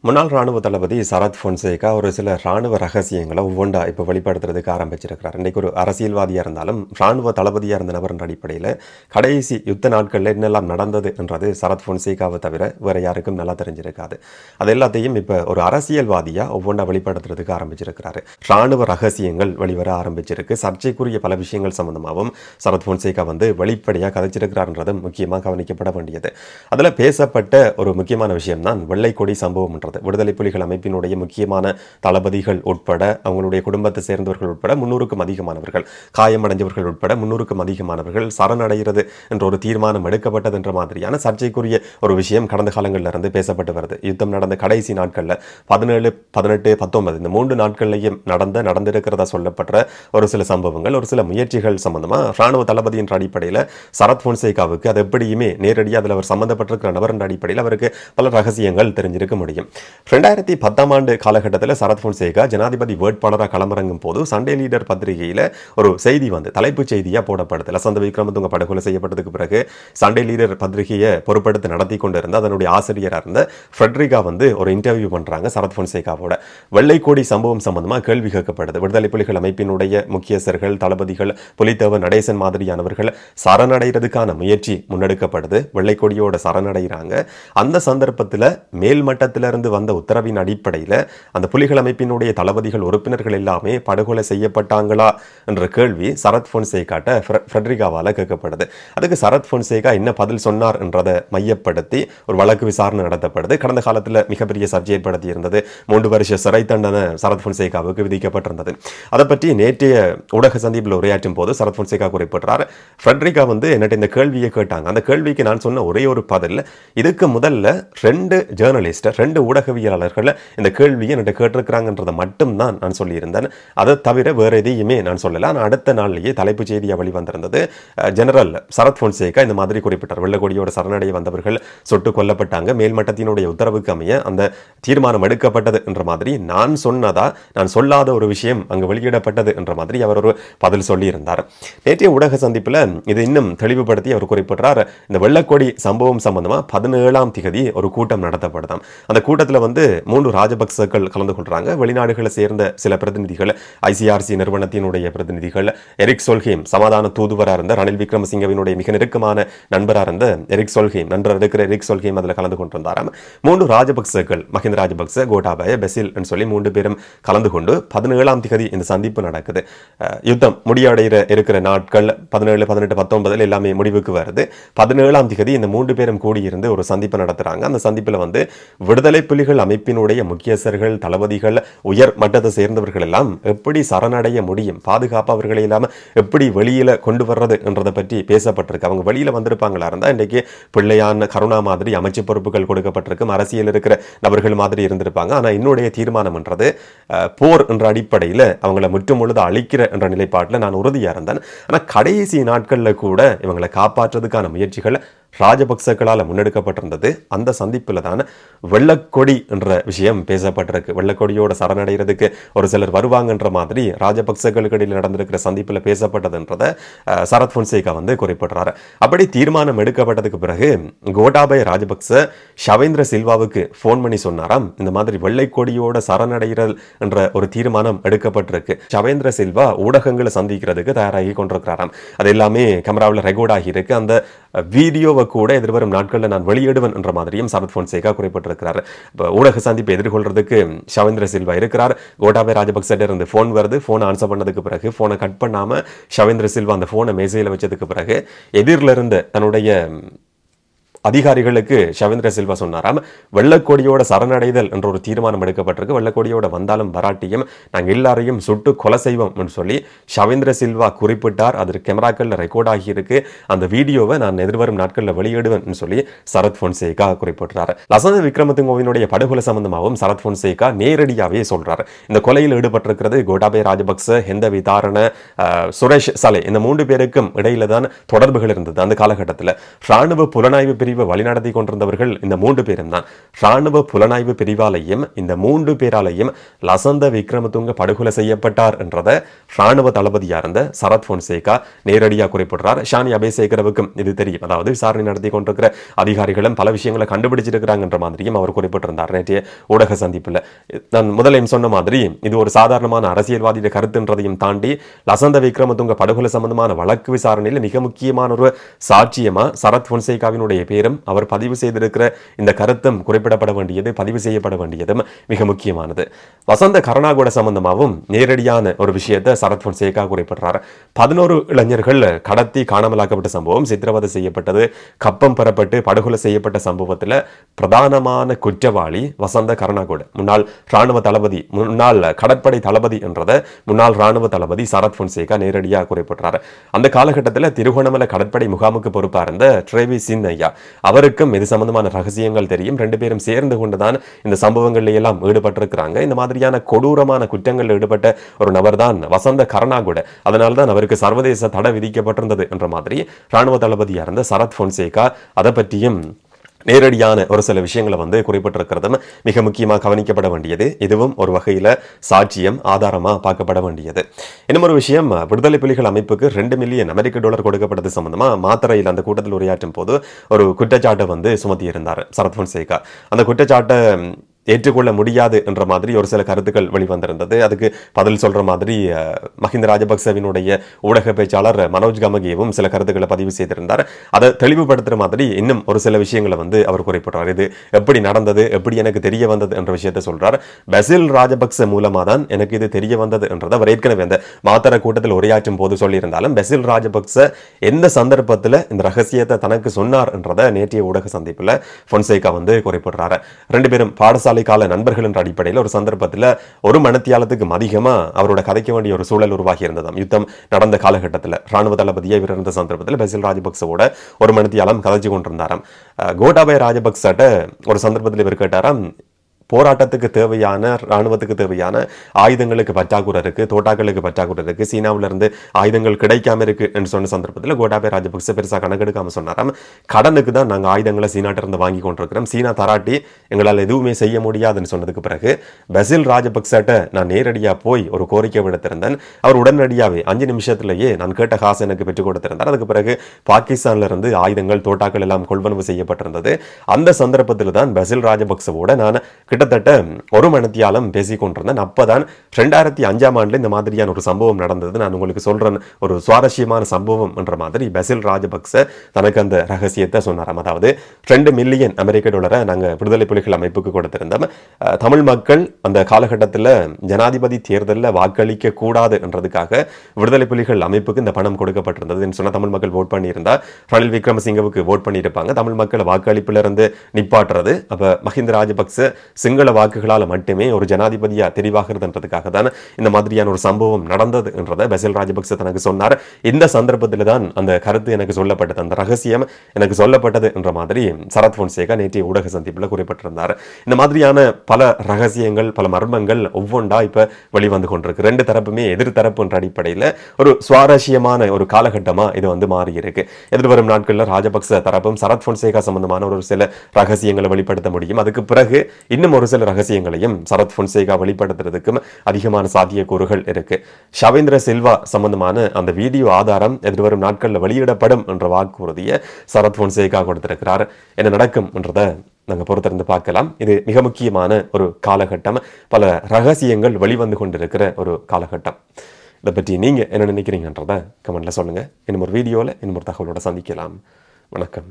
முன்னாள் ராணுவ தளபதி சரத் பொன்சேகா ஒரு சில ராணுவ ரகசியங்களை ஒவ்வொன்றா இப்போ வெளிப்படுத்துறதுக்கு ஆரம்பிச்சிருக்கிறார். இன்றைக்கு ஒரு அரசியல்வாதியாக இருந்தாலும் ராணுவ தளபதியாக இருந்த நபரின் அடிப்படையில் கடைசி யுத்த நாட்களில் என்னெல்லாம் நடந்தது என்றது சரத் பொன்சேகாவை தவிர வேறு யாருக்கும் நல்லா தெரிஞ்சிருக்காது. அது எல்லாத்தையும் இப்போ ஒரு அரசியல்வாதியாக ஒவ்வொன்றா வெளிப்படுத்துறதுக்கு ஆரம்பிச்சிருக்கிறாரு. ராணுவ ரகசியங்கள் வெளிவர ஆரம்பிச்சிருக்கு. சர்ச்சைக்குரிய பல விஷயங்கள் சம்பந்தமாகவும் சரத் பொன்சேகா வெளிப்படையாக கதைச்சிருக்கிறார்ன்றது முக்கியமாக கவனிக்கப்பட வேண்டியது. அதில் பேசப்பட்ட ஒரு முக்கியமான விஷயம் தான் வெள்ளை கொடி சம்பவம். விடுதலை புலிகள் அமைப்பினுடைய முக்கியமான தளபதிகள் உட்பட அவங்களுடைய குடும்பத்தை சேர்ந்தவர்கள் உட்பட 300க்கும் அதிகமானவர்கள், காயமடைந்தவர்கள் உட்பட 300க்கும் அதிகமானவர்கள் சரணடைகிறது என்ற ஒரு தீர்மானம் எடுக்கப்பட்டது என்ற மாதிரியான சர்ச்சைக்குரிய ஒரு விஷயம் கடந்த காலங்களில் இருந்து பேசப்பட்டு வருது. யுத்தம் நடந்த கடைசி நாட்களில் 17, 18, 19 இந்த 3 நாட்கள்லையும் நடந்திருக்கிறதா சொல்லப்பட்ட ஒரு சில சம்பவங்கள், ஒரு சில முயற்சிகள் சம்பந்தமாக ராணுவ தளபதி என்ற அடிப்படையில் சரத் பொன்சேகாவுக்கு அது எப்படியுமே நேரடியாக அதில் அவர் சம்பந்தப்பட்டிருக்கிற நபர் என்ற அடிப்படையில் அவருக்கு பல ரகசியங்கள் தெரிஞ்சிருக்க முடியும். 2010ஆம் ஆண்டு காலகட்டத்தில் சரத் பொன்சேகா ஜனாதிபதி வேட்பாளராக களமிறங்கும் போது சண்டே லீடர் பத்திரிகையில் ஒரு செய்தி தலைப்புச் செய்தியாக போடப்படுது. லசந்த விக்ரமதுங்க படுகொலை செய்யப்பட்டதுக்கு பிறகு சண்டே லீடர் பத்திரிகையை பொறுப்படுத்தி நடத்தி கொண்டிருந்த அதனுடைய ஆசிரியராக இருந்த ஃப்ரெட்ரிகா ஒரு இன்டர்வியூ பண்றாங்க சரத் பொன்சேகாவோட. வெள்ளைக்கோடி சம்பவம் சம்பந்தமாக கேள்வி கேட்கப்படுது. விடுதலை புலிகள் அமைப்பினுடைய முக்கியஸ்தர்கள், தளபதிகள், புலித்தேவன், நடேசன் மாதிரியானவர்கள் சரணடைகிறதுக்கான முயற்சி முன்னெடுக்கப்படுது. வெள்ளைக்கோடியோட சரணடைகிறாங்க. அந்த சந்தர்ப்பத்தில் மேல்மட்டத்திலிருந்து வந்த உத்தரவின் அடிப்படையில் அந்த புலிகள் அமைப்பினுடைய தளபதிகள், உறுப்பினர்கள் எல்லாமே படுகொலை செய்யப்பட்டாங்களா என்ற கேள்வி சரத் பொன்சேகாட்ட ஃப்ரெட்ரிகாவால் கேட்கப்படுது. அதுக்கு சரத் பொன்சேகா என்ன பதில் சொன்னார் என்றதை மையப்படுத்தி ஒரு வழக்கு விசாரணை நடத்தப்படுது. கடந்த காலத்தில் மிகப்பெரிய சர்ச்சை ஏற்படுத்தி இருந்தது. 3 வருஷ சிறை தண்டனை சரத் பொன்சேகாவுக்கு விதிக்கப்பட்டிருந்தது. அதை பற்றி நேற்றைய ஊடக சந்திப்பில் உரையாற்றும் போது சரத் பொன்சேகா குறிப்பிட்டார், ஃப்ரெட்ரிகா என்னட்ட இந்த கேள்வியை கேட்டாங்க. அந்த கேள்விக்கு நான் சொன்ன ஒரே ஒரு பதில், இதுக்கு முதல்ல 2 ஜேர்னலிஸ்ட், 2 ஊடகவியலாளர்கள் இந்த கேள்வியை என்கிட்ட கேட்டிருக்கிறாங்கன்றதை மட்டும்தான் நான் சொல்லியிருந்தேன். அதை தவிர வேற எதையுமே நான் சொல்லல. ஆனால் அடுத்த நாள்லேயே தலைப்புச் செய்தியாக வெளிவந்திருந்தது. ஜெனரல் சரத் பொன்சேகா இந்த மாதிரி குறிப்பிட்டார், வெள்ளக்கொடியோட சரணடைய வந்தவர்கள் சுட்டுக் கொல்லப்பட்டாங்க, மேல்மட்டத்தினுடைய உத்தரவுக்கு அமைய அந்த தீர்மானம் எடுக்கப்பட்டது என்ற மாதிரி நான் சொன்னதா, நான் சொல்லாத ஒரு விஷயம் அங்கு வெளியிடப்பட்டது என்ற மாதிரி அவர் ஒரு பதில் சொல்லியிருந்தார். நேற்றைய ஊடக சந்திப்பில் இது இன்னும் தெளிவுபடுத்தி அவர் குறிப்பிட்டார், இந்த வெள்ளக்கொடி சம்பவம் சம்பந்தமாக 17ஆம் தேதி ஒரு கூட்டம் நடத்தப்படுதாம். அந்த கூட்டத்தில் 3 ராஜபக்சர்கள் கலந்து கொள்றாங்க. வெளிநாடுகளை சேர்ந்த சில பிரதிநிதிகள், ஐசிஆர்சி நிறுவனத்தினுடைய பிரதிநிதிகள், எரிக் சொல்ஹேம் சமாதான தூதுவராக இருந்த ரணில் விக்ரமசிங்கவினுடைய மிக நெருக்கமான நண்பராக இருந்த எரிக் சொல்ஹேம், நண்பர் இருக்கிற எரிக் சொல்ஹேம் அதில் கலந்து கொண்டிருந்தாராம். 3 ராஜபக்சர்கள், மஹிந்த ராஜபக்ச, கோட்டாபய, பெசில் சொல்லி 3 பேரும் கலந்து கொண்டு 17ஆம் தேதி இந்த சந்திப்பு நடக்குது. யுத்தம் முடிவடைய இருக்கிற நாட்கள் 17, 18, 19 எல்லாமே முடிவுக்கு வருது. 17ஆம் தேதி இந்த 3 பேரும் கூடியிருந்து ஒரு சந்திப்பு நடத்துறாங்க. அந்த சந்திப்பில் விடுதலை புலிகள் அமைப்பினுடைய முக்கியஸ்தர்கள், தளபதிகள், உயர் மட்டத்தை சேர்ந்தவர்கள் எல்லாம் எப்படி சரணடைய முடியும், பாதுகாப்பு அவர்களை இல்லாமல் எப்படி வெளியில கொண்டு வர்றது என்றதை பற்றி பேசப்பட்டிருக்கு. அவங்க வெளியில வந்திருப்பாங்களா இருந்தா இன்றைக்கு பிள்ளையான கருணா மாதிரி அமைச்சு பொறுப்புகள் கொடுக்கப்பட்டிருக்கும், அரசியல் இருக்கிற நபர்கள் மாதிரி இருந்திருப்பாங்க. ஆனா என்னுடைய தீர்மானம் என்றது போர் என்ற அடிப்படையில் அவங்களை முற்றுமுழுத அழிக்கிற என்ற நிலைப்பாட்டில் நான் உறுதியா இருந்தேன். ஆனா கடைசி நாட்கள்ல கூட இவங்களை காப்பாற்றுறதுக்கான முயற்சிகள் ராஜபக்சர்களால் முன்னெடுக்கப்பட்டிருந்தது. அந்த சந்திப்பில் தான் வெள்ளக்கொடி என்ற விஷயம் பேசப்பட்டிருக்கு. வெள்ளக்கொடியோட சரணடைகிறதுக்கு ஒரு சிலர் வருவாங்கன்ற மாதிரி ராஜபக்சர்களுக்கு இடையில் நடந்திருக்கிற சந்திப்பில் பேசப்பட்டதுன்றதை சரத் பொன்சேகா குறிப்பிடுறாரு. அப்படி தீர்மானம் எடுக்கப்பட்டதுக்கு பிறகு கோட்டாபய ராஜபக்ச ஷவேந்திர சில்வாவுக்கு போன் பண்ணி சொன்னாராம், இந்த மாதிரி வெள்ளைக்கொடியோட சரணடைகிறல் என்ற ஒரு தீர்மானம் எடுக்கப்பட்டிருக்கு. ஷவேந்திர சில்வா ஊடகங்களை சந்திக்கிறதுக்கு தயாராகி கொண்டிருக்கிறாராம். அது எல்லாமே கேமராவில் ரெக்கார்ட் ஆகி இருக்கு. அந்த வீடியோவை கூட எதிர்வரும் நாட்களில் நான் வெளியிடுவேன் என்ற மாதிரியும் சரத் பொன்சேகா குறிப்பிட்டிருக்கிறார். ஊடக சந்திப்பை எதிர்கொள்றதுக்கு ஷவேந்திர சில்வா இருக்கிறார். கோட்டாபய ராஜபக்ச இருந்து போன் வருது. போன் ஆன்சர் பண்ணதுக்கு பிறகு போனை கட் பண்ணாம ஷவேந்திர சில்வா அந்த போனை மேசையில் வச்சதுக்கு பிறகு எதிரில் இருந்து தன்னுடைய அதிகாரிகளுக்கு ஷவேந்திர சில்வா சொன்னாராம், வெள்ளக்கொடியோட சரணடைதல் என்ற ஒரு தீர்மானம் எடுக்கப்பட்டிருக்கு, வெள்ளக்கொடியோட வந்தாலும் வராட்டியும் நாங்கள் எல்லாரையும் சுட்டு கொலை செய்வோம் சொல்லி ஷவேந்திர சில்வா குறிப்பிட்டார். அது கேமராக்களில் ரெக்கார்ட் ஆகி இருக்கு. அந்த வீடியோவை நான் எதிர்வரும் நாட்களில் வெளியிடுவேன் சொல்லி சரத் பொன்சேகா குறிப்பிட்டார். லசந்த விக்ரமதுங்கவினுடைய படுகொலை சம்பந்தமாகவும் சரத் பொன்சேகா நேரடியாகவே சொல்றார், இந்த கொலையில் ஈடுபட்டிருக்கிறது கோட்டாபய ராஜபக்ச, ஹெந்த விதாரண, சுரேஷ் சலே, இந்த 3 பேருக்கும் இடையில தான் தொடர்புகள் இருந்தது. அந்த காலகட்டத்தில் ராணுவ புலனாய்வு பிரிவு புலனாய்வு வழிநடத்தி கொண்டிருந்தவர்கள் இந்த 3 பேரும் தான். ராணுவ புலனாய்வு பிரிவாலையும் இந்த 3 பேராலையும் லசந்த விக்ரமதுங்க படுகொலை செய்யப்பட்டார் என்றதை ராணுவ தளபதியா இருந்த சரத் பொன்சேகா நேரடியாக குறிப்பிடுறார். ஷானி அபேசேகரவுக்கும் இது தெரியும். அதாவது விசாரணை நடத்தி கொண்டிருக்கிற அதிகாரிகளும் பல விஷயங்களை கண்டுபிடிச்சிருக்கிறாங்கன்ற மாதிரியும் அவர் குறிப்பிட்டிருந்தார் நேற்றைய ஊடக சந்திப்பில். நான் முதலையும் சொன்ன மாதிரி இது ஒரு சாதாரணமான அரசியல்வாதிய கருத்துன்றதையும் தாண்டி லசந்த விக்ரமதுங்க படுகொலை சம்பந்தமான வழக்கு விசாரணையில் மிக முக்கியமான ஒரு சாட்சியமா சரத் பொன்சேகாவினுடைய பேரும் அவர் பதிவு செய்திருக்கிற இந்த கருத்தும் குறிப்பிடப்பட வேண்டியது, பதிவு செய்யப்பட வேண்டியதும் மிக முக்கியமானது. வசந்த கருணாகூட சம்பந்தமாகவும் நேரடியான ஒரு விஷயத்தை சரத் பொன்சேகா குறிப்பிடுறார். 11 இளைஞர்கள் கடத்தி காணாமலாக்கப்பட்ட சம்பவம், சித்திரவதை செய்யப்பட்டது, கப்பம் பெறப்பட்டு படுகொலை செய்யப்பட்ட சம்பவத்தில் பிரதானமான குற்றவாளி வசந்த கருணாகூட. முன்னாள் ராணுவ தளபதி, முன்னாள் கடற்படை தளபதி என்றதை முன்னாள் ராணுவ தளபதி சரத் பொன்சேகா நேரடியாக குறிப்பிட்டார். அந்த காலகட்டத்தில் திருகோணமலை கடற்படை முகாமுக்கு பொறுப்பா இருந்த ட்ரேவி சின்னையா அவருக்கும் இது சம்பந்தமான ரகசியங்கள் தெரியும். 2 பேரும் சேர்ந்து கொண்டுதான் இந்த சம்பவங்கள்ல எல்லாம் ஈடுபட்டிருக்கிறாங்க. இந்த மாதிரியான கொடூரமான குற்றங்களில் ஈடுபட்ட ஒரு நபர் தான் வசந்த கருணாகூட. அதனால்தான் அவருக்கு சர்வதேச தடை விதிக்கப்பட்டிருந்தது என்ற மாதிரி ராணுவ தளபதியா இருந்த சரத் பொன்சேகா அதை பற்றியும் நேரடியான ஒரு சில விஷயங்களை குறிப்பிட்டிருக்கிறதும் மிக முக்கியமாக கவனிக்கப்பட வேண்டியது. இதுவும் ஒரு வகையில் சாட்சியம், ஆதாரமா பார்க்கப்பட வேண்டியது. இன்னும் ஒரு விஷயம், விடுதலை புலிகள் அமைப்புக்கு $2 மில்லியன் அமெரிக்க டாலர் கொடுக்கப்பட்டது சம்பந்தமா மாத்தறையில் அந்த கூட்டத்தில் உரையாற்றும் போது ஒரு குற்றச்சாட்டை சுமத்தி இருந்தார் சரத் பொன்சேகா. அந்த குற்றச்சாட்டை ஏற்றுக்கொள்ள முடியாது என்ற மாதிரி ஒரு சில கருத்துக்கள் வெளிவந்திருந்தது. அதுக்கு பதில் சொல்ற மாதிரி மஹிந்த ராஜபக்சவினுடைய ஊடக பேச்சாளர் மனோஜ் கமகேவும் சில கருத்துக்களை பதிவு செய்திருந்தார். அதை தெளிவுபடுத்துற மாதிரி இன்னும் ஒரு சில விஷயங்களை அவர் குறிப்பிட்டார். இது எப்படி நடந்தது, எப்படி எனக்கு தெரிய வந்தது என்ற விஷயத்தை சொல்றார். பசில் ராஜபக்ச மூலமா தான் எனக்கு இது தெரிய வந்தது என்றதை அவர் ஏற்கனவே அந்த மாத்தர கூட்டத்தில் உரையாற்றும் போது சொல்லியிருந்தாலும் பசில் ராஜபக்ச எந்த சந்தர்ப்பத்தில் இந்த ரகசியத்தை தனக்கு சொன்னார் என்றதை நேற்றைய ஊடக சந்திப்பில் பொன்சேகா குறிப்பிடுறாரு. 2 பேரும் பாடசாலை கால நண்பர்கள் என்ற அடிப்படையில் ஒரு சந்தர்ப்பத்தில் ஒரு மணித்தியாலத்துக்கு அதிகமா அவரோட கதைக்க வேண்டிய ஒரு சூழல் உருவாகி இருந்ததாம். யுத்தம் நடந்த காலகட்டத்தில் ராணுவ தளபதியை இவர் இருந்த சந்தர்ப்பத்தில் பசில் ராஜபக்சவோட ஒரு மணித்தியாலம் கதைச்சு கொண்டிருந்தாராம். கோட்டாபய ராஜபக்சட்ட ஒரு சந்தர்ப்பத்தில் இவர் கேட்டாராம், போராட்டத்துக்கு தேவையான, ராணுவத்துக்கு தேவையான ஆயுதங்களுக்கு பற்றாக்குறை இருக்கு, தோட்டாக்களுக்கு பற்றாக்குறை இருக்கு, சீனாவிலிருந்து ஆயுதங்கள் கிடைக்காம இருக்கு என்று சொன்ன சந்தர்ப்பத்தில் கோட்டாபய ராஜபக்ச பெருசாக கணக்கெடுக்காம சொன்னாராம், கடனுக்கு தான் நாங்கள் ஆயுதங்களை சீனாட்டிருந்து வாங்கி கொண்டிருக்கிறோம், சீனா தராட்டி எங்களால் எதுவுமே செய்ய முடியாதுன்னு சொன்னதுக்கு பிறகு பசில் ராஜபக்சட்ட நான் நேரடியாக போய் ஒரு கோரிக்கை விடுத்திருந்தேன். அவர் உடனடியாகவே 5 நிமிஷத்திலேயே நான் கேட்ட காசு எனக்கு பெற்றுக் கொடுத்திருந்தார். அதுக்கு பிறகு பாகிஸ்தான்ல இருந்து ஆயுதங்கள், தோட்டாக்கள் எல்லாம் கொள்வனவு செய்யப்பட்டிருந்தது. அந்த சந்தர்ப்பத்தில் தான் பசில் ராஜபக்சவோட நான் கிட்டத்தட்ட ஒரு மணித்தியாலம் பேசிக் கொண்டிருந்தேன். அப்பதான் 2005ஆம் ஆண்டுல இந்த மாதிரியான ஒரு சம்பவம் நடந்தது. நான் உங்களுக்கு சொல்றேன், ஒரு சுவாரஸ்யமான சம்பவம் என்ற மாதிரி பசில் ராஜபக்ச தனக்கு அந்த ரகசியத்தை சொன்னாராம். அதாவது $2 மில்லியன் அமெரிக்க டாலரை நாங்கள் விடுதலை புலிகள் அமைப்புக்கு கொடுத்திருந்தோம். தமிழ் மக்கள் அந்த காலகட்டத்தில் ஜனாதிபதி தேர்தலில் வாக்களிக்க கூடாது என்றதுக்காக விடுதலை புலிகள் அமைப்புக்கு இந்த பணம் கொடுக்கப்பட்டிருந்தது. சொன்ன தமிழ் மக்கள் ஓட் பண்ணியிருந்தா ரணில் விக்ரமசிங்கவுக்கு ஓட் பண்ணியிருப்பாங்க. தமிழ் மக்கள் வாக்களிப்பிலிருந்து நிப்பாட்டுறது, அப்ப மஹிந்த ராஜபக்ச சிங்கள வாக்குகளால் மட்டுமே ஒரு ஜனாதிபதியா தெரிவாகிறதுன்றதுக்காக தான் இந்த மாதிரியான ஒரு சம்பவம் நடந்தது என்றதை பசில் ராஜபக்ச தனக்கு சொன்னார். இந்த சந்தர்ப்பத்தில் தான் அந்த கருத்து எனக்கு சொல்லப்பட்டது, அந்த ரகசியம் எனக்கு சொல்லப்பட்டது என்ற மாதிரி சரத் பொன்சேகா நேற்றைய ஊடக சந்திப்பில் குறிப்பிட்டிருந்தார். இந்த மாதிரியான பல ரகசியங்கள், பல மர்மங்கள் ஒவ்வொன்றா இப்ப வெளிவந்து கொண்டிருக்கு. 2 தரப்புமே எதிர்த்தரப்பு என்ற அடிப்படையில் ஒரு சுவாரஸ்யமான ஒரு காலகட்டமா இது மாறி இருக்கு. எதிர்வரும் நாட்களில் ராஜபக்ச தரப்பும் சரத் பொன்சேகா சம்பந்தமான ஒரு சில ரகசியங்களை வெளிப்படுத்த முடியும். அதுக்கு பிறகு இன்னும் ஒரு சில ரகசியங்களையும் சரத் பொன்சேகா வெளிப்படுத்துறதுக்கும் அதிகமான சாத்தியக்கூறுகள் இருக்கு. ஷவேந்திர சில்வா சம்பந்தமான அந்த வீடியோ ஆதாரம் எதிர்வரும் நாட்களில் வெளியிடப்படும் என்ற வாக்குறுதியை சரத் பொன்சேகா கொடுத்திருக்கிறார். என்ன நடக்கும் என்றதை நாங்கள் பொறுத்திருந்து பார்க்கலாம். இது மிக முக்கியமான ஒரு காலகட்டம், பல ரகசியங்கள் வெளிவந்து கொண்டிருக்கிற ஒரு காலகட்டம். இதை பற்றி நீங்க என்ன நினைக்கிறீங்கன்றதை கமெண்ட்ல சொல்லுங்க. இன்னும் ஒரு வீடியோவில் இன்னும் ஒரு தகவலோட சந்திக்கலாம். வணக்கம்.